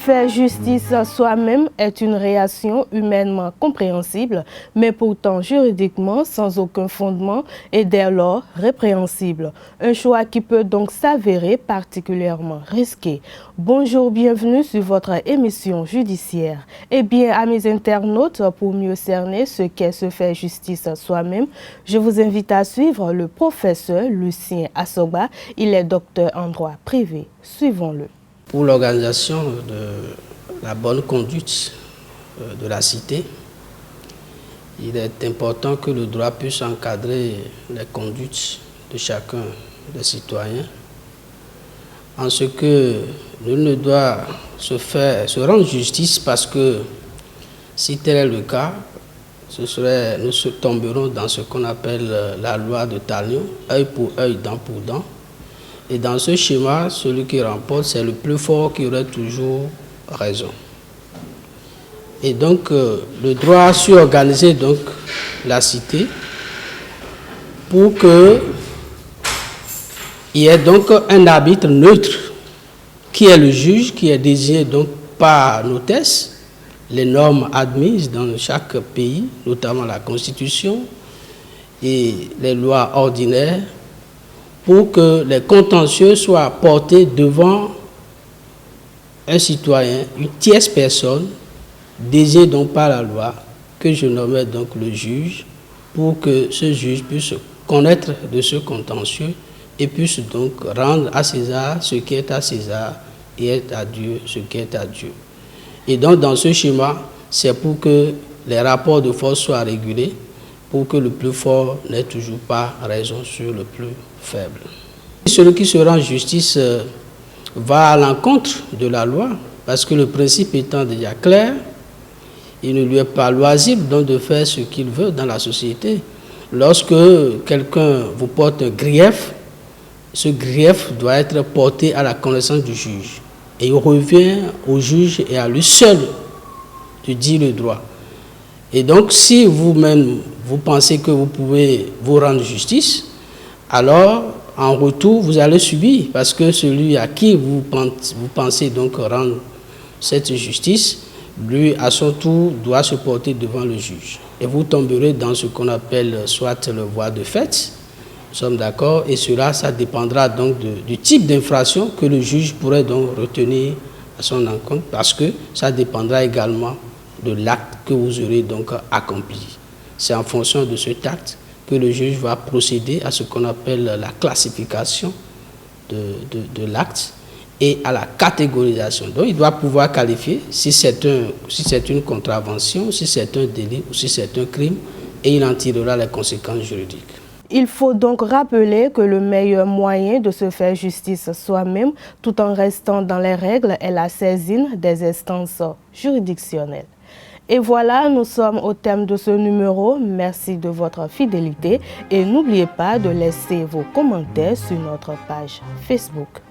Faire justice à soi-même est une réaction humainement compréhensible, mais pourtant juridiquement sans aucun fondement et dès lors répréhensible. Un choix qui peut donc s'avérer particulièrement risqué. Bonjour, bienvenue sur votre émission judiciaire. Eh bien, à mes internautes, pour mieux cerner ce qu'est se faire justice à soi-même, je vous invite à suivre le professeur Lucien Assoba. Il est docteur en droit privé. Suivons-le. Pour l'organisation de la bonne conduite de la cité, il est important que le droit puisse encadrer les conduites de chacun des citoyens, en ce que nul ne doit se rendre justice parce que si tel est le cas, nous tomberons dans ce qu'on appelle la loi de Talion, œil pour œil, dent pour dent. Et dans ce schéma, celui qui remporte, c'est le plus fort qui aurait toujours raison. Et donc, le droit a su organiser donc la cité pour qu'il y ait donc un arbitre neutre qui est le juge, qui est désigné donc par noblesse, les normes admises dans chaque pays, notamment la Constitution et les lois ordinaires, pour que les contentieux soient portés devant un citoyen, une tierce personne, désignée donc par la loi, que je nommais donc le juge, pour que ce juge puisse connaître de ce contentieux et puisse donc rendre à César ce qui est à César et à Dieu ce qui est à Dieu. Et donc dans ce schéma, c'est pour que les rapports de force soient régulés, pour que le plus fort n'ait toujours pas raison sur le plus faible. Celui qui se rend justice va à l'encontre de la loi, parce que le principe étant déjà clair, il ne lui est pas loisible donc de faire ce qu'il veut dans la société. Lorsque quelqu'un vous porte un grief, ce grief doit être porté à la connaissance du juge. Et il revient au juge et à lui seul de dire le droit. Et donc, si vous-même, vous pensez que vous pouvez vous rendre justice, alors, en retour, vous allez subir, parce que celui à qui vous pensez donc rendre cette justice, lui, à son tour, doit se porter devant le juge. Et vous tomberez dans ce qu'on appelle soit le voie de fait, nous sommes d'accord, et cela, ça dépendra donc du type d'infraction que le juge pourrait donc retenir à son encontre, parce que ça dépendra également de l'acte que vous aurez donc accompli. C'est en fonction de cet acte que le juge va procéder à ce qu'on appelle la classification de l'acte et à la catégorisation. Donc, il doit pouvoir qualifier si c'est une contravention, si c'est un délit ou si c'est un crime, et il en tirera les conséquences juridiques. Il faut donc rappeler que le meilleur moyen de se faire justice soi-même, tout en restant dans les règles, est la saisine des instances juridictionnelles. Et voilà, nous sommes au terme de ce numéro. Merci de votre fidélité et n'oubliez pas de laisser vos commentaires sur notre page Facebook.